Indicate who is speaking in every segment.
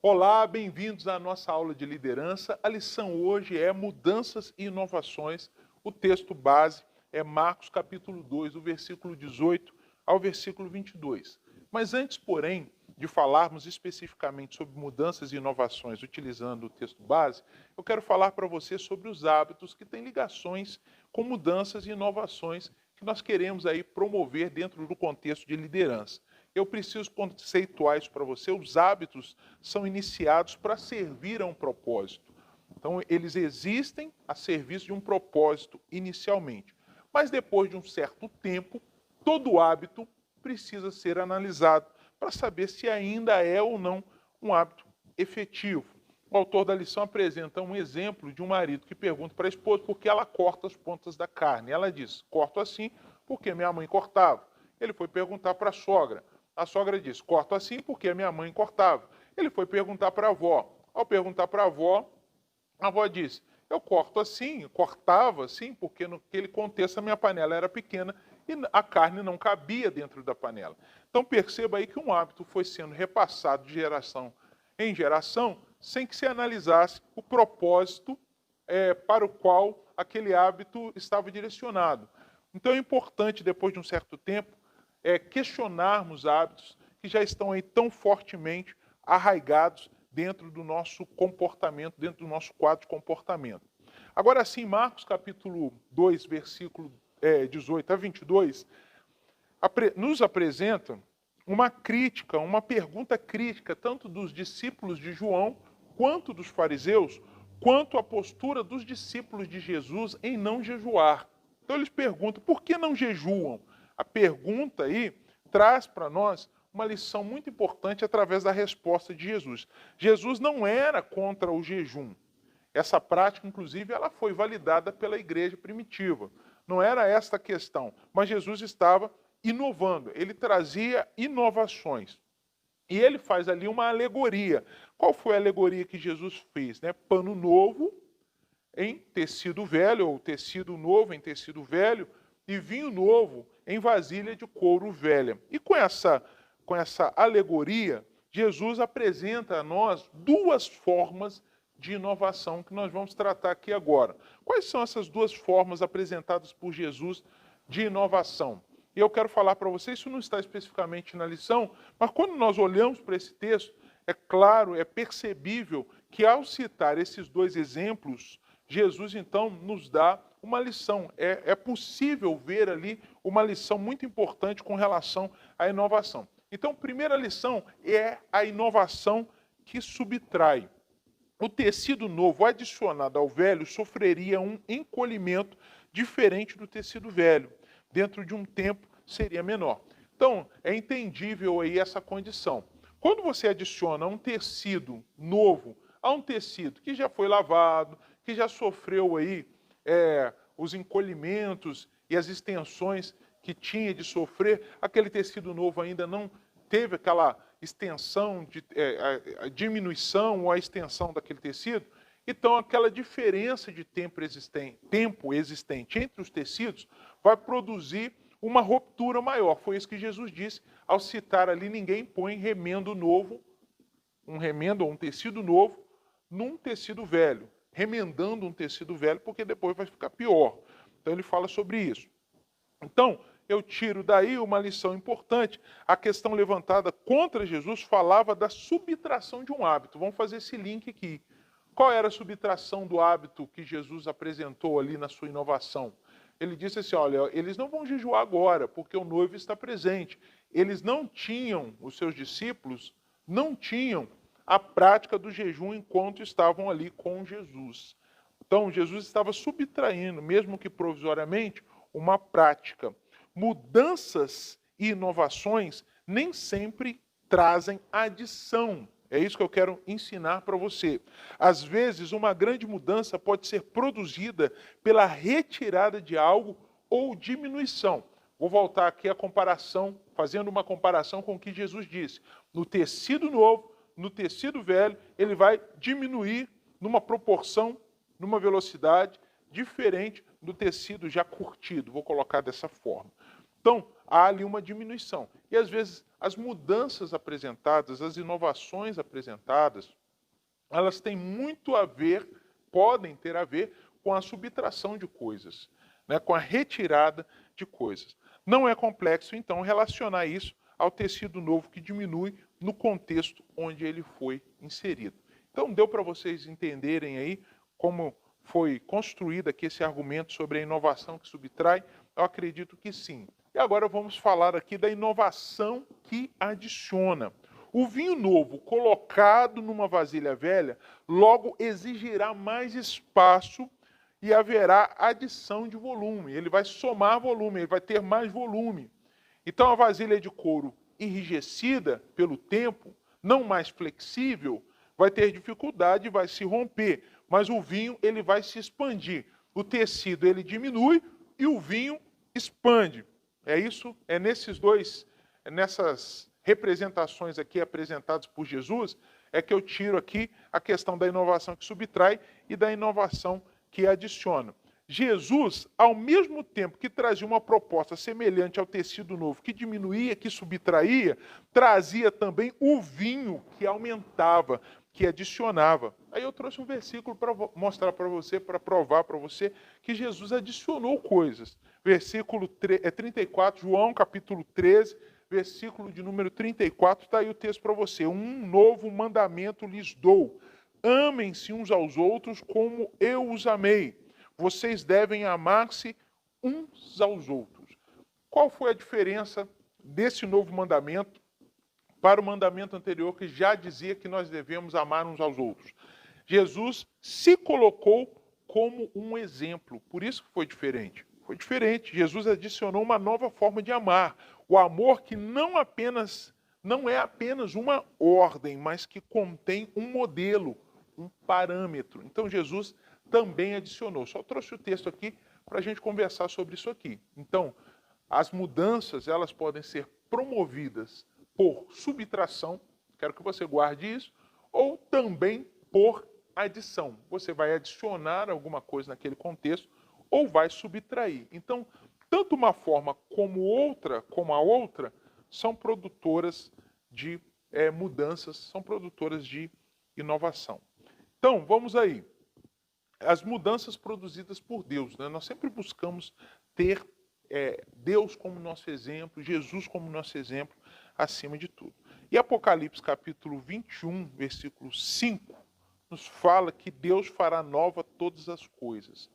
Speaker 1: Olá, bem-vindos à nossa aula de liderança. A lição hoje é Mudanças e Inovações. O texto base é Marcos capítulo 2, do versículo 18 ao versículo 22. Mas antes, porém, de falarmos especificamente sobre mudanças e inovações utilizando o texto base, eu quero falar para você sobre os hábitos que têm ligações com mudanças e inovações que nós queremos aí promover dentro do contexto de liderança. Eu preciso conceituar isso para você. Os hábitos são iniciados para servir a um propósito. Então, eles existem a serviço de um propósito inicialmente. Mas depois de um certo tempo, todo hábito precisa ser analisado para saber se ainda é ou não um hábito efetivo. O autor da lição apresenta um exemplo de um marido que pergunta para a esposa por que ela corta as pontas da carne. Ela diz: corto assim porque minha mãe cortava. Ele foi perguntar para a sogra. A sogra disse: corto assim porque a minha mãe cortava. Ele foi perguntar para a avó. Ao perguntar para a avó disse: eu corto assim, cortava assim, porque naquele contexto a minha panela era pequena e a carne não cabia dentro da panela. Então perceba aí que um hábito foi sendo repassado de geração em geração sem que se analisasse o propósito para o qual aquele hábito estava direcionado. Então é importante, depois de um certo tempo, questionarmos hábitos que já estão aí tão fortemente arraigados dentro do nosso comportamento, dentro do nosso quadro de comportamento. Agora sim, Marcos capítulo 2, versículo 18 a 22, nos apresenta uma crítica, uma pergunta crítica, tanto dos discípulos de João, quanto dos fariseus, quanto a postura dos discípulos de Jesus em não jejuar. Então eles perguntam: por que não jejuam? A pergunta aí traz para nós uma lição muito importante através da resposta de Jesus. Jesus não era contra o jejum. Essa prática, inclusive, ela foi validada pela igreja primitiva. Não era esta a questão, mas Jesus estava inovando, ele trazia inovações. E ele faz ali uma alegoria. Qual foi a alegoria que Jesus fez? Pano novo em tecido velho, ou tecido novo em tecido velho, e vinho novo em vasilha de couro velha. E com essa alegoria, Jesus apresenta a nós duas formas de inovação que nós vamos tratar aqui agora. Quais são essas duas formas apresentadas por Jesus de inovação? E eu quero falar para vocês, isso não está especificamente na lição, mas quando nós olhamos para esse texto, é claro, é percebível que ao citar esses dois exemplos, Jesus então nos dá uma lição. É possível ver ali uma lição muito importante com relação à inovação. Então, a primeira lição é a inovação que subtrai. O tecido novo adicionado ao velho sofreria um encolhimento diferente do tecido velho. Dentro de um tempo seria menor. Então, é entendível aí essa condição. Quando você adiciona um tecido novo a um tecido que já foi lavado, que já sofreu aí os encolhimentos e as extensões que tinha de sofrer, aquele tecido novo ainda não teve aquela extensão, a diminuição ou a extensão daquele tecido, então aquela diferença de tempo existente entre os tecidos vai produzir uma ruptura maior. Foi isso que Jesus disse ao citar ali: ninguém põe remendo novo, um remendo ou um tecido novo, num tecido velho, remendando um tecido velho, porque depois vai ficar pior. Então ele fala sobre isso. Então, eu tiro daí uma lição importante. A questão levantada contra Jesus falava da subtração de um hábito. Vamos fazer esse link aqui. Qual era a subtração do hábito que Jesus apresentou ali na sua inovação? Ele disse assim: olha, eles não vão jejuar agora, porque o noivo está presente. Eles não tinham, os seus discípulos, não tinham a prática do jejum enquanto estavam ali com Jesus. Então, Jesus estava subtraindo, mesmo que provisoriamente, uma prática. Mudanças e inovações nem sempre trazem adição. É isso que eu quero ensinar para você. Às vezes, uma grande mudança pode ser produzida pela retirada de algo ou diminuição. Vou voltar aqui à comparação, fazendo uma comparação com o que Jesus disse. No tecido novo, no tecido velho, ele vai diminuir numa proporção, numa velocidade diferente do tecido já curtido. Vou colocar dessa forma. Então, há ali uma diminuição. E às vezes as mudanças apresentadas, as inovações apresentadas, elas têm muito a ver, podem ter a ver com a subtração de coisas, né, com a retirada de coisas. Não é complexo, então, relacionar isso ao tecido novo que diminui no contexto onde ele foi inserido. Então, deu para vocês entenderem aí como foi construído aqui esse argumento sobre a inovação que subtrai? Eu acredito que sim. E agora vamos falar aqui da inovação que adiciona. O vinho novo colocado numa vasilha velha logo exigirá mais espaço e haverá adição de volume. Ele vai somar volume, ele vai ter mais volume. Então a vasilha de couro enrijecida pelo tempo, não mais flexível, vai ter dificuldade, vai se romper, mas o vinho ele vai se expandir. O tecido ele diminui e o vinho expande. É isso, é nessas representações aqui apresentadas por Jesus, é que eu tiro aqui a questão da inovação que subtrai e da inovação que adiciona. Jesus, ao mesmo tempo que trazia uma proposta semelhante ao tecido novo, que diminuía, que subtraía, trazia também o vinho que aumentava, que adicionava. Aí eu trouxe um versículo para mostrar para você, para provar para você que Jesus adicionou coisas. Versículo 34, João capítulo 13, versículo de número 34, está aí o texto para você. Um novo mandamento lhes dou. Amem-se uns aos outros como eu os amei. Vocês devem amar-se uns aos outros. Qual foi a diferença desse novo mandamento para o mandamento anterior que já dizia que nós devemos amar uns aos outros? Jesus se colocou como um exemplo, por isso que foi diferente. Foi diferente. Jesus adicionou uma nova forma de amar. O amor que não é apenas uma ordem, mas que contém um modelo, um parâmetro. Então Jesus também adicionou. Só trouxe o texto aqui para a gente conversar sobre isso aqui. Então, as mudanças, elas podem ser promovidas por subtração, quero que você guarde isso, ou também por adição. Você vai adicionar alguma coisa naquele contexto ou vai subtrair. Então, tanto uma forma como a outra, são produtoras de mudanças, são produtoras de inovação. Então, vamos aí. As mudanças produzidas por Deus, né? Nós sempre buscamos ter Deus como nosso exemplo, Jesus como nosso exemplo, acima de tudo. E Apocalipse capítulo 21, versículo 5, nos fala que Deus fará nova todas as coisas.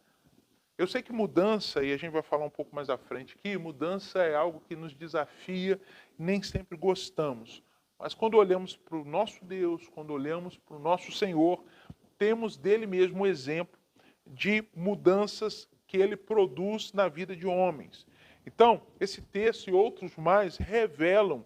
Speaker 1: Eu sei que mudança, e a gente vai falar um pouco mais à frente aqui, mudança é algo que nos desafia, nem sempre gostamos. Mas quando olhamos para o nosso Deus, quando olhamos para o nosso Senhor, temos dele mesmo o exemplo de mudanças que ele produz na vida de homens. Então, esse texto e outros mais revelam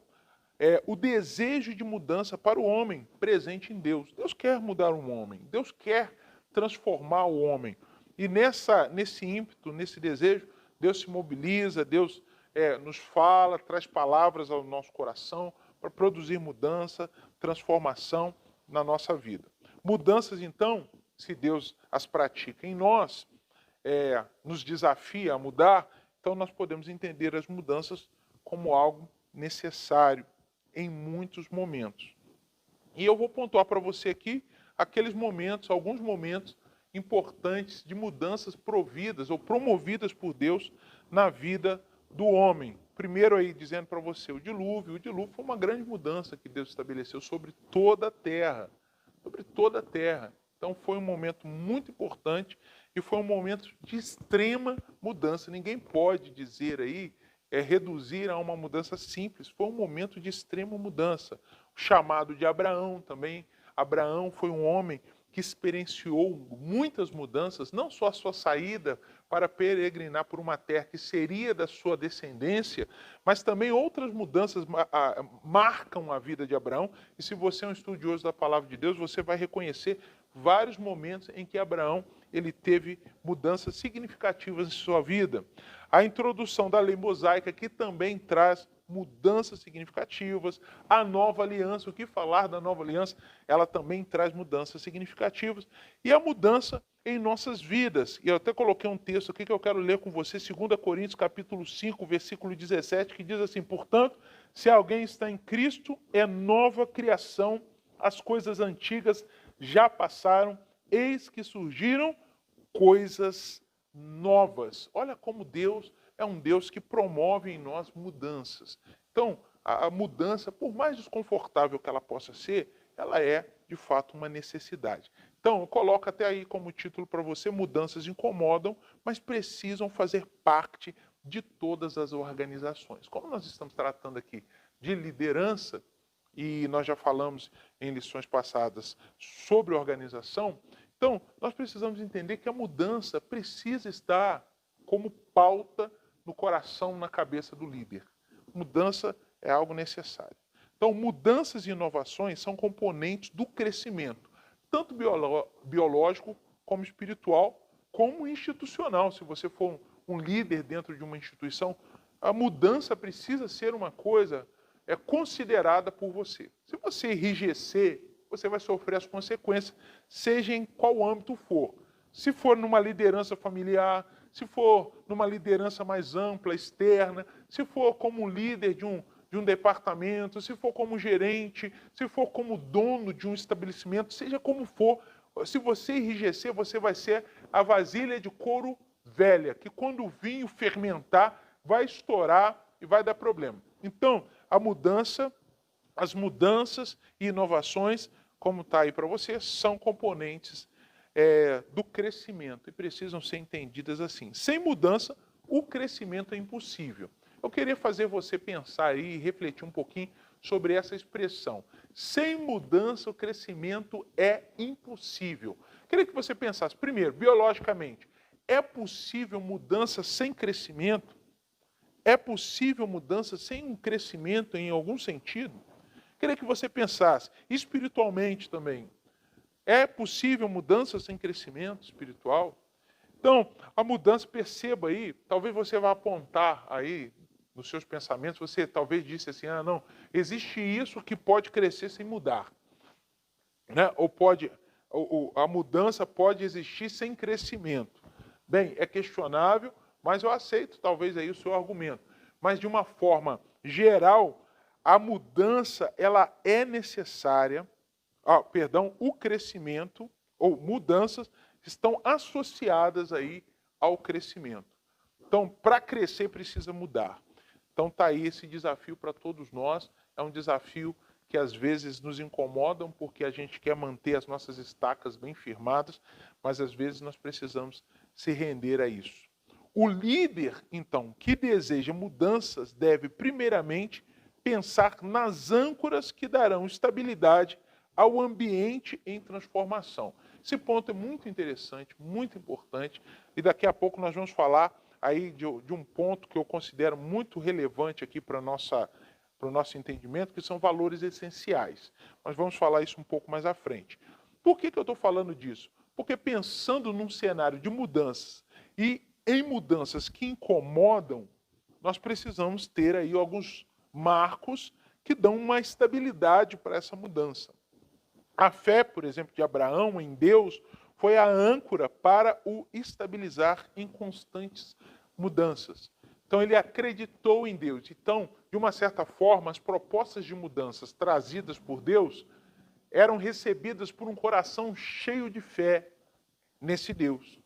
Speaker 1: o desejo de mudança para o homem presente em Deus. Deus quer mudar um homem, Deus quer transformar o homem. E nesse ímpeto, nesse desejo, Deus se mobiliza, Deus nos fala, traz palavras ao nosso coração para produzir mudança, transformação na nossa vida. Mudanças, então, se Deus as pratica em nós, nos desafia a mudar, então nós podemos entender as mudanças como algo necessário em muitos momentos. E eu vou pontuar para você aqui aqueles momentos, alguns momentos importantes de mudanças providas ou promovidas por Deus na vida do homem. Primeiro aí dizendo para você o dilúvio foi uma grande mudança que Deus estabeleceu sobre toda a terra, Então foi um momento muito importante e foi um momento de extrema mudança. Ninguém pode dizer aí, reduzir a uma mudança simples. Foi um momento de extrema mudança. O chamado de Abraão também. Abraão foi um homem que experienciou muitas mudanças, não só a sua saída para peregrinar por uma terra que seria da sua descendência, mas também outras mudanças marcam a vida de Abraão. E se você é um estudioso da palavra de Deus, você vai reconhecer vários momentos em que Abraão ele teve mudanças significativas em sua vida. A introdução da lei mosaica, que também traz mudanças significativas. A nova aliança, o que falar da nova aliança, ela também traz mudanças significativas. E a mudança em nossas vidas. E eu até coloquei um texto aqui que eu quero ler com você, 2 Coríntios capítulo 5, versículo 17, que diz assim: portanto, se alguém está em Cristo, é nova criação, as coisas antigas já passaram, eis que surgiram coisas novas. Olha como Deus é um Deus que promove em nós mudanças. Então, a mudança, por mais desconfortável que ela possa ser, ela é, de fato, uma necessidade. Então, eu coloco até aí como título para você: mudanças incomodam, mas precisam fazer parte de todas as organizações. Como nós estamos tratando aqui de liderança, e nós já falamos em lições passadas sobre organização, então nós precisamos entender que a mudança precisa estar como pauta no coração, na cabeça do líder. Mudança é algo necessário. Então, mudanças e inovações são componentes do crescimento, tanto biológico como espiritual, como institucional. Se você for um líder dentro de uma instituição, a mudança precisa ser uma coisa considerada por você. Se você enrijecer, você vai sofrer as consequências, seja em qual âmbito for. Se for numa liderança familiar, se for numa liderança mais ampla, externa, se for como líder de um departamento, se for como gerente, se for como dono de um estabelecimento, seja como for, se você enrijecer, você vai ser a vasilha de couro velha, que quando o vinho fermentar, vai estourar e vai dar problema. Então, as mudanças e inovações, como está aí para você, são componentes do crescimento e precisam ser entendidas assim. Sem mudança, o crescimento é impossível. Eu queria fazer você pensar aí e refletir um pouquinho sobre essa expressão. Sem mudança, o crescimento é impossível. Queria que você pensasse, primeiro, biologicamente, é possível mudança sem crescimento? É possível mudança sem um crescimento em algum sentido? Queria que você pensasse, espiritualmente também, é possível mudança sem crescimento espiritual? Então, a mudança, perceba aí, talvez você vá apontar aí nos seus pensamentos, você talvez disse assim, não, existe isso que pode crescer sem mudar. Né? A mudança pode existir sem crescimento. Bem, é questionável, mas eu aceito talvez aí o seu argumento. Mas de uma forma geral, a mudança ela é necessária, o crescimento ou mudanças estão associadas aí ao crescimento. Então, para crescer precisa mudar. Então está aí esse desafio para todos nós. É um desafio que às vezes nos incomodam porque a gente quer manter as nossas estacas bem firmadas, mas às vezes nós precisamos se render a isso. O líder, então, que deseja mudanças deve primeiramente pensar nas âncoras que darão estabilidade ao ambiente em transformação. Esse ponto é muito interessante, muito importante, e daqui a pouco nós vamos falar aí de um ponto que eu considero muito relevante aqui para o nosso entendimento, que são valores essenciais. Nós vamos falar isso um pouco mais à frente. Por que eu estou falando disso? Porque pensando num cenário de mudanças e em mudanças que incomodam, nós precisamos ter aí alguns marcos que dão uma estabilidade para essa mudança. A fé, por exemplo, de Abraão em Deus foi a âncora para o estabilizar em constantes mudanças. Então ele acreditou em Deus. Então, de uma certa forma, as propostas de mudanças trazidas por Deus eram recebidas por um coração cheio de fé nesse Deus.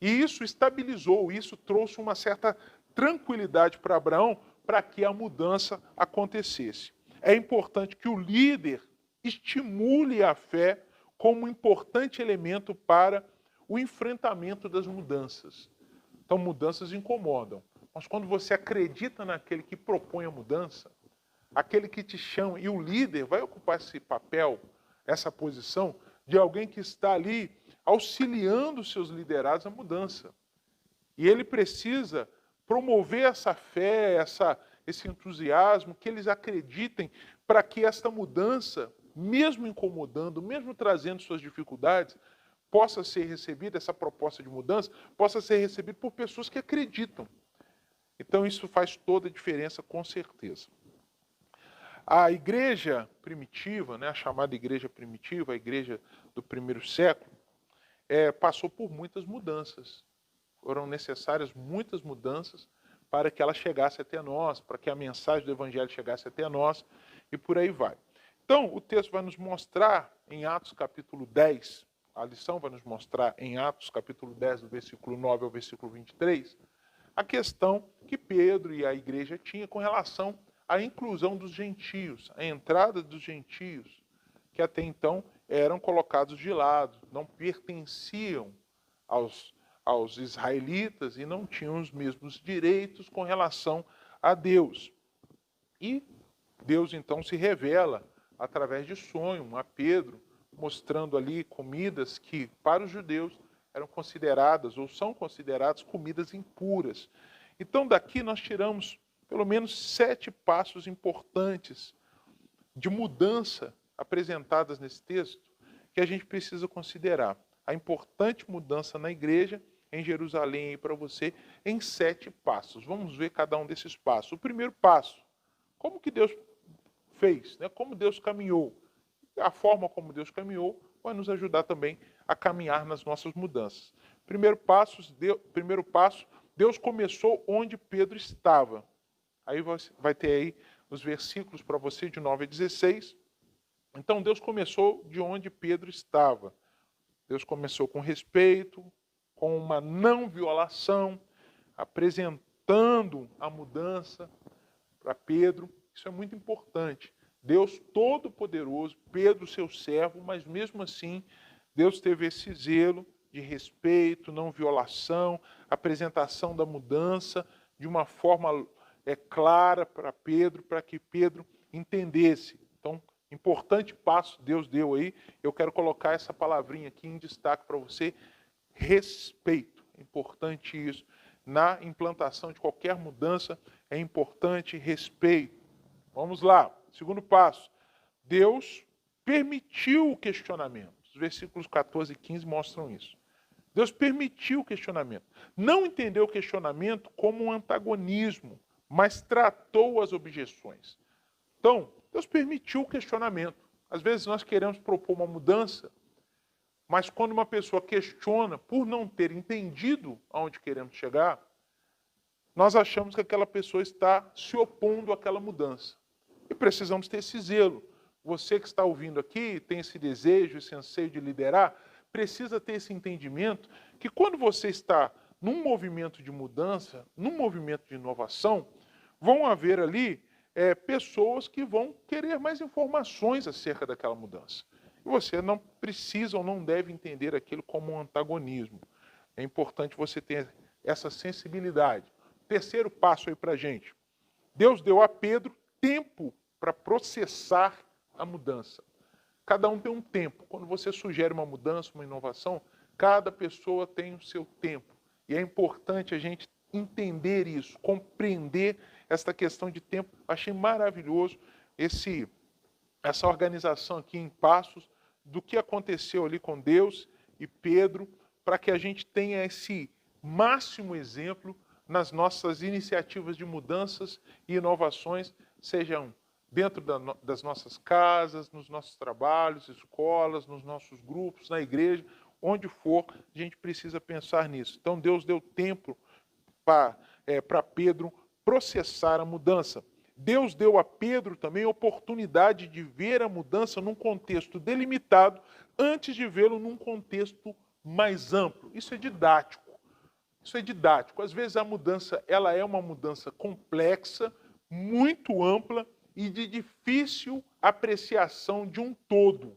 Speaker 1: E isso estabilizou, isso trouxe uma certa tranquilidade para Abraão para que a mudança acontecesse. É importante que o líder estimule a fé como um importante elemento para o enfrentamento das mudanças. Então, mudanças incomodam. Mas quando você acredita naquele que propõe a mudança, aquele que te chama, e o líder vai ocupar esse papel, essa posição, de alguém que está ali auxiliando os seus liderados à mudança. E ele precisa promover essa fé, esse entusiasmo, que eles acreditem para que esta mudança, mesmo incomodando, mesmo trazendo suas dificuldades, possa ser recebida, essa proposta de mudança, possa ser recebida por pessoas que acreditam. Então isso faz toda a diferença, com certeza. A igreja primitiva, a chamada igreja primitiva, a igreja do primeiro século, passou por muitas mudanças. Foram necessárias muitas mudanças para que ela chegasse até nós, para que a mensagem do Evangelho chegasse até nós, e por aí vai. Então, o texto vai nos mostrar em Atos capítulo 10, a lição vai nos mostrar em Atos capítulo 10, do versículo 9 ao versículo 23, a questão que Pedro e a igreja tinham com relação à inclusão dos gentios, a entrada dos gentios, que até então eram colocados de lado, não pertenciam aos israelitas e não tinham os mesmos direitos com relação a Deus. E Deus então se revela através de sonho a Pedro, mostrando ali comidas que para os judeus eram consideradas ou são consideradas comidas impuras. Então daqui nós tiramos pelo menos 7 passos importantes de mudança apresentadas nesse texto que a gente precisa considerar. A importante mudança na igreja em Jerusalém aí para você em 7 passos. Vamos ver cada um desses passos. O primeiro passo, como que Deus fez, né? Como Deus caminhou. A forma como Deus caminhou vai nos ajudar também a caminhar nas nossas mudanças. Primeiro passo, Deus começou onde Pedro estava. Aí vai ter aí os versículos para você de 9 a 16. Então Deus começou de onde Pedro estava. Deus começou com respeito, com uma não violação, apresentando a mudança para Pedro. Isso é muito importante. Deus Todo-Poderoso, Pedro, seu servo, mas mesmo assim, Deus teve esse zelo de respeito, não violação, apresentação da mudança de uma forma clara para Pedro, para que Pedro entendesse. Então, importante passo Deus deu aí. Eu quero colocar essa palavrinha aqui em destaque para você. Respeito. É importante isso. Na implantação de qualquer mudança, é importante respeito. Vamos lá. Segundo passo. Deus permitiu o questionamento. Os versículos 14 e 15 mostram isso. Deus permitiu o questionamento. Não entendeu o questionamento como um antagonismo, mas tratou as objeções. Então, Deus permitiu o questionamento. Às vezes nós queremos propor uma mudança, mas quando uma pessoa questiona por não ter entendido aonde queremos chegar, nós achamos que aquela pessoa está se opondo àquela mudança. E precisamos ter esse zelo. Você que está ouvindo aqui, tem esse desejo, esse anseio de liderar, precisa ter esse entendimento que quando você está num movimento de mudança, num movimento de inovação, vão haver ali pessoas que vão querer mais informações acerca daquela mudança. E você não precisa ou não deve entender aquilo como um antagonismo. É importante você ter essa sensibilidade. Terceiro passo aí para a gente. Deus deu a Pedro tempo para processar a mudança. Cada um tem um tempo. Quando você sugere uma mudança, uma inovação, cada pessoa tem o seu tempo. E é importante a gente entender isso, compreender esta questão de tempo. Achei maravilhoso essa organização aqui em passos do que aconteceu ali com Deus e Pedro, para que a gente tenha esse máximo exemplo nas nossas iniciativas de mudanças e inovações, sejam dentro das nossas casas, nos nossos trabalhos, escolas, nos nossos grupos, na igreja, onde for, a gente precisa pensar nisso. Então Deus deu tempo para Pedro processar a mudança. Deus deu a Pedro também a oportunidade de ver a mudança num contexto delimitado, antes de vê-lo num contexto mais amplo. Isso é didático. Isso é didático. Às vezes a mudança ela é uma mudança complexa, muito ampla e de difícil apreciação de um todo.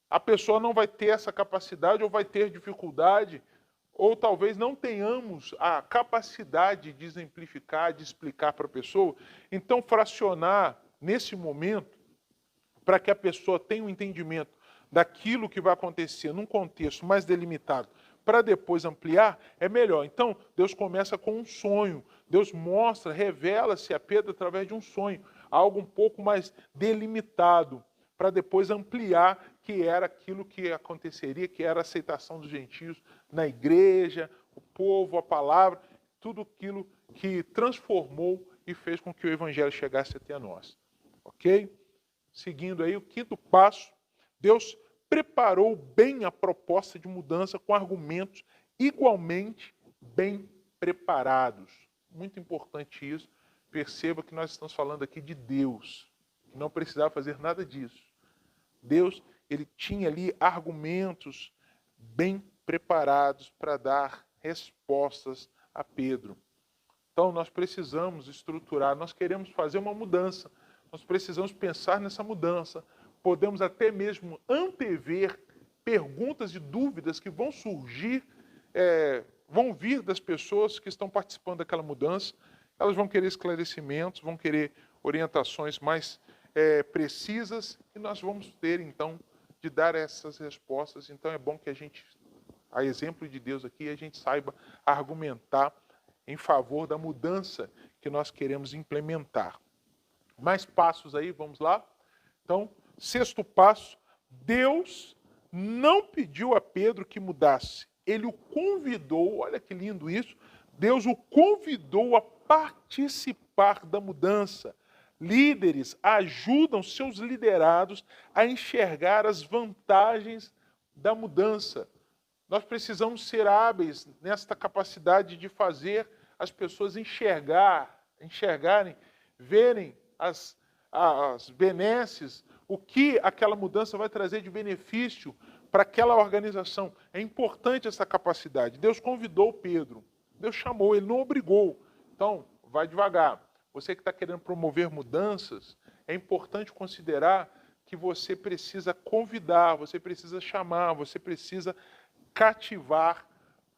Speaker 1: A pessoa não vai ter essa capacidade ou vai ter dificuldade, ou talvez não tenhamos a capacidade de exemplificar, de explicar para a pessoa. Então, fracionar nesse momento, para que a pessoa tenha um entendimento daquilo que vai acontecer num contexto mais delimitado, para depois ampliar, é melhor. Então, Deus começa com um sonho. Deus mostra, revela-se a Pedro através de um sonho. Algo um pouco mais delimitado, para depois ampliar, que era aquilo que aconteceria, que era a aceitação dos gentios na igreja, o povo, a palavra, tudo aquilo que transformou e fez com que o evangelho chegasse até nós. Ok? Seguindo aí, o quinto passo, Deus preparou bem a proposta de mudança com argumentos igualmente bem preparados. Muito importante isso. Perceba que nós estamos falando aqui de Deus, que não precisava fazer nada disso. Deus, ele tinha ali argumentos bem preparados para dar respostas a Pedro. Então nós precisamos estruturar, nós queremos fazer uma mudança, nós precisamos pensar nessa mudança, podemos até mesmo antever perguntas e dúvidas que vão surgir, vão vir das pessoas que estão participando daquela mudança, elas vão querer esclarecimentos, vão querer orientações mais precisas e nós vamos ter então de dar essas respostas. Então é bom que a gente, a exemplo de Deus aqui, a gente saiba argumentar em favor da mudança que nós queremos implementar. Mais passos aí, vamos lá? Então, sexto passo, Deus não pediu a Pedro que mudasse. Ele o convidou, olha que lindo isso, Deus o convidou a participar da mudança. Líderes ajudam seus liderados a enxergar as vantagens da mudança. Nós precisamos ser hábeis nesta capacidade de fazer as pessoas enxergarem, verem as benesses, o que aquela mudança vai trazer de benefício para aquela organização. É importante essa capacidade. Deus convidou Pedro, Deus chamou, ele não obrigou. Então, vai devagar. Você que está querendo promover mudanças, é importante considerar que você precisa convidar, você precisa chamar, você precisa cativar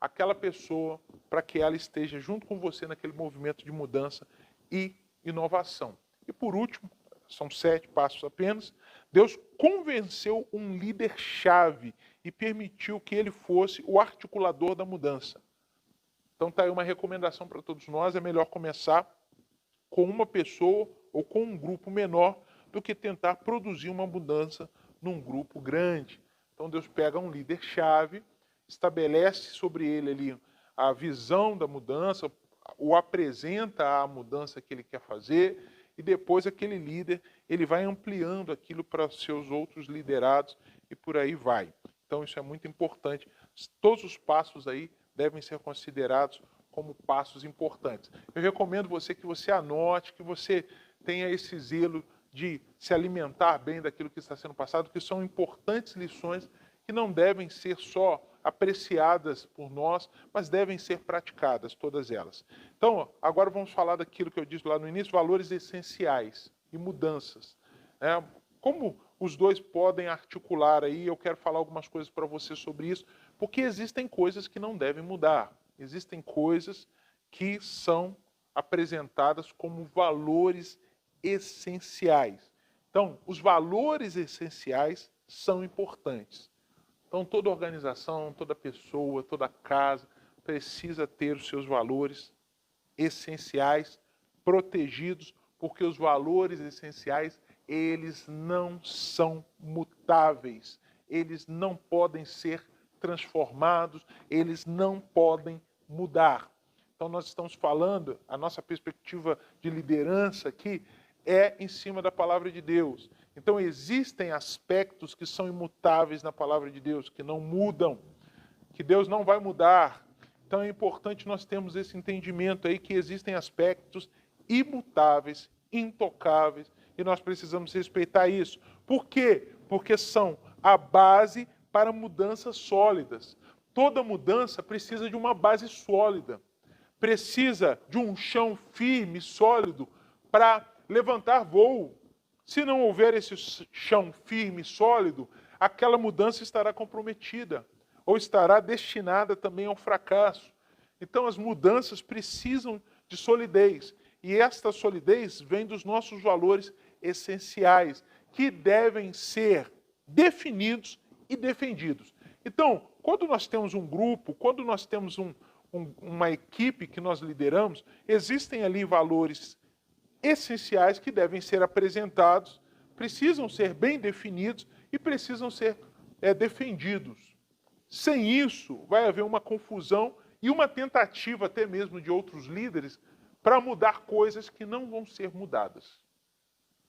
Speaker 1: aquela pessoa para que ela esteja junto com você naquele movimento de mudança e inovação. E por último, são 7 passos apenas, Deus convenceu um líder-chave e permitiu que ele fosse o articulador da mudança. Então está aí uma recomendação para todos nós, é melhor começar com uma pessoa ou com um grupo menor do que tentar produzir uma mudança num grupo grande. Então Deus pega um líder-chave, estabelece sobre ele ali a visão da mudança, o apresenta a mudança que ele quer fazer e depois aquele líder ele vai ampliando aquilo para seus outros liderados e por aí vai. Então isso é muito importante. Todos os passos aí devem ser considerados como passos importantes. Eu recomendo que você anote, que você tenha esse zelo de se alimentar bem daquilo que está sendo passado, que são importantes lições que não devem ser só apreciadas por nós, mas devem ser praticadas, todas elas. Então, agora vamos falar daquilo que eu disse lá no início, valores essenciais e mudanças. Como os dois podem articular aí, eu quero falar algumas coisas para você sobre isso, porque existem coisas que não devem mudar. Existem coisas que são apresentadas como valores essenciais. Então, os valores essenciais são importantes. Então, toda organização, toda pessoa, toda casa precisa ter os seus valores essenciais protegidos, porque os valores essenciais, eles não são mutáveis, eles não podem ser transformados, eles não podem mudar. Então, nós estamos falando, a nossa perspectiva de liderança aqui é em cima da palavra de Deus. Então existem aspectos que são imutáveis na palavra de Deus, que não mudam, que Deus não vai mudar. Então é importante nós termos esse entendimento aí que existem aspectos imutáveis, intocáveis, e nós precisamos respeitar isso. Por quê? Porque são a base para mudanças sólidas. Toda mudança precisa de uma base sólida, precisa de um chão firme, sólido, para levantar voo. Se não houver esse chão firme e sólido, aquela mudança estará comprometida ou estará destinada também ao fracasso. Então as mudanças precisam de solidez e esta solidez vem dos nossos valores essenciais que devem ser definidos e defendidos. Então, quando nós temos um grupo, quando nós temos uma equipe que nós lideramos, existem ali valores essenciais que devem ser apresentados, precisam ser bem definidos e precisam ser defendidos. Sem isso, vai haver uma confusão e uma tentativa até mesmo de outros líderes para mudar coisas que não vão ser mudadas,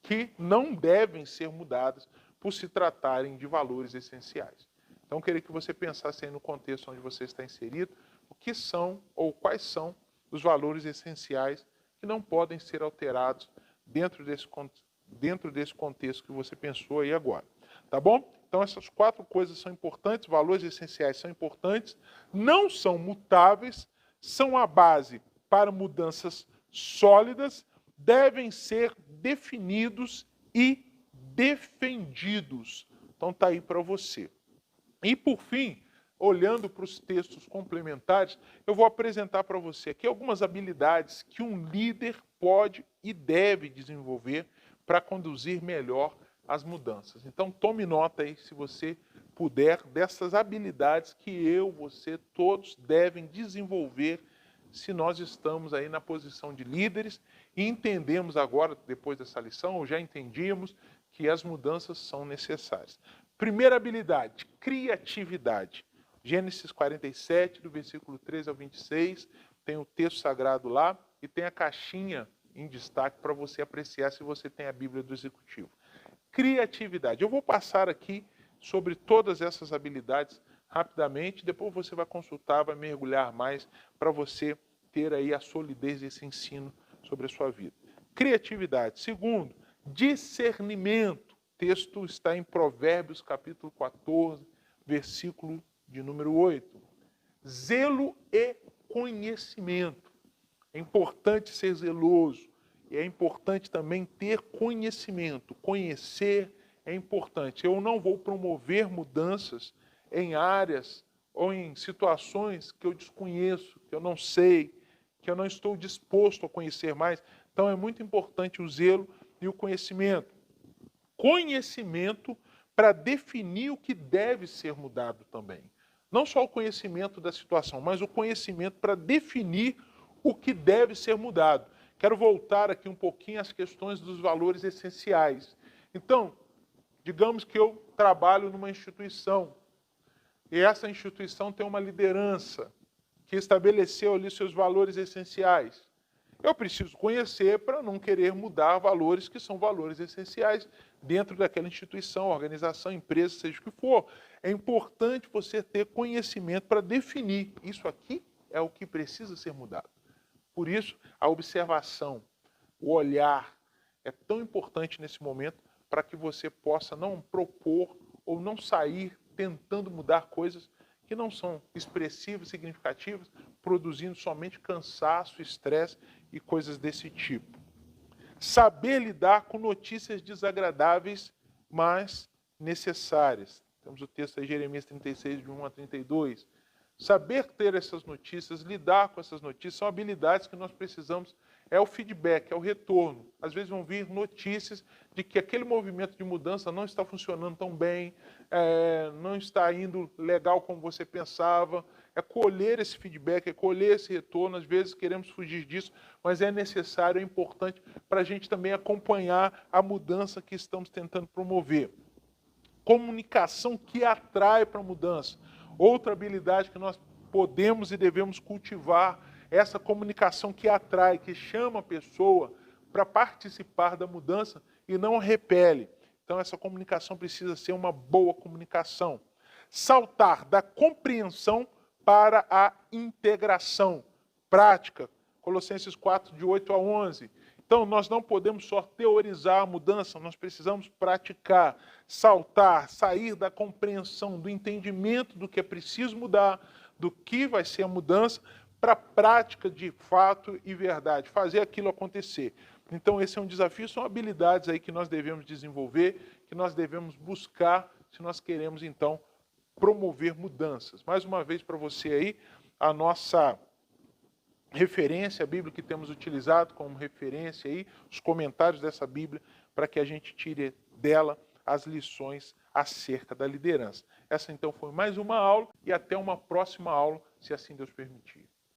Speaker 1: que não devem ser mudadas, por se tratarem de valores essenciais. Então, eu queria que você pensasse aí no contexto onde você está inserido, o que são ou quais são os valores essenciais que não podem ser alterados dentro desse contexto que você pensou aí agora. Tá bom? Então, essas 4 coisas são importantes, valores essenciais são importantes, não são mutáveis, são a base para mudanças sólidas, devem ser definidos e defendidos. Então, está aí para você. E, por fim, olhando para os textos complementares, eu vou apresentar para você aqui algumas habilidades que um líder pode e deve desenvolver para conduzir melhor as mudanças. Então, tome nota aí, se você puder, dessas habilidades que eu, você, todos devem desenvolver se nós estamos aí na posição de líderes e entendemos agora, depois dessa lição, ou já entendíamos, que as mudanças são necessárias. Primeira habilidade, criatividade. Gênesis 47, do versículo 13 ao 26, tem o texto sagrado lá e tem a caixinha em destaque para você apreciar se você tem a Bíblia do Executivo. Criatividade. Eu vou passar aqui sobre todas essas habilidades rapidamente, depois você vai consultar, vai mergulhar mais para você ter aí a solidez desse ensino sobre a sua vida. Criatividade. Segundo, discernimento. O texto está em Provérbios, capítulo 14, versículo de número 8. Zelo e conhecimento. É importante ser zeloso. E é importante também ter conhecimento. Conhecer é importante. Eu não vou promover mudanças em áreas ou em situações que eu desconheço, que eu não sei, que eu não estou disposto a conhecer mais. Então é muito importante o zelo e o conhecimento. Conhecimento para definir o que deve ser mudado também. Não só o conhecimento da situação, mas o conhecimento para definir o que deve ser mudado. Quero voltar aqui um pouquinho às questões dos valores essenciais. Então, digamos que eu trabalho numa instituição e essa instituição tem uma liderança que estabeleceu ali seus valores essenciais. Eu preciso conhecer para não querer mudar valores que são valores essenciais dentro daquela instituição, organização, empresa, seja o que for. É importante você ter conhecimento para definir isso aqui é o que precisa ser mudado. Por isso, a observação, o olhar é tão importante nesse momento para que você possa não propor ou não sair tentando mudar coisas que não são expressivas, significativas, produzindo somente cansaço, estresse e coisas desse tipo. Saber lidar com notícias desagradáveis, mas necessárias. Temos o texto aí, Jeremias 36, de 1 a 32. Saber ter essas notícias, lidar com essas notícias, são habilidades que nós precisamos. É o feedback, é o retorno. Às vezes vão vir notícias de que aquele movimento de mudança não está funcionando tão bem, não está indo legal como você pensava. É colher esse feedback, é colher esse retorno. Às vezes queremos fugir disso, mas é necessário, é importante para a gente também acompanhar a mudança que estamos tentando promover. Comunicação que atrai para a mudança. Outra habilidade que nós podemos e devemos cultivar, essa comunicação que atrai, que chama a pessoa para participar da mudança e não repele. Então essa comunicação precisa ser uma boa comunicação. Saltar da compreensão para a integração. Prática, Colossenses 4, de 8 a 11. Então, nós não podemos só teorizar a mudança, nós precisamos praticar, saltar, sair da compreensão, do entendimento do que é preciso mudar, do que vai ser a mudança, para a prática de fato e verdade, fazer aquilo acontecer. Então, esse é um desafio, são habilidades aí que nós devemos desenvolver, que nós devemos buscar, se nós queremos, então, promover mudanças. Mais uma vez para você aí, a nossa referência, a Bíblia que temos utilizado como referência aí, os comentários dessa Bíblia, para que a gente tire dela as lições acerca da liderança. Essa então foi mais uma aula e até uma próxima aula, se assim Deus permitir.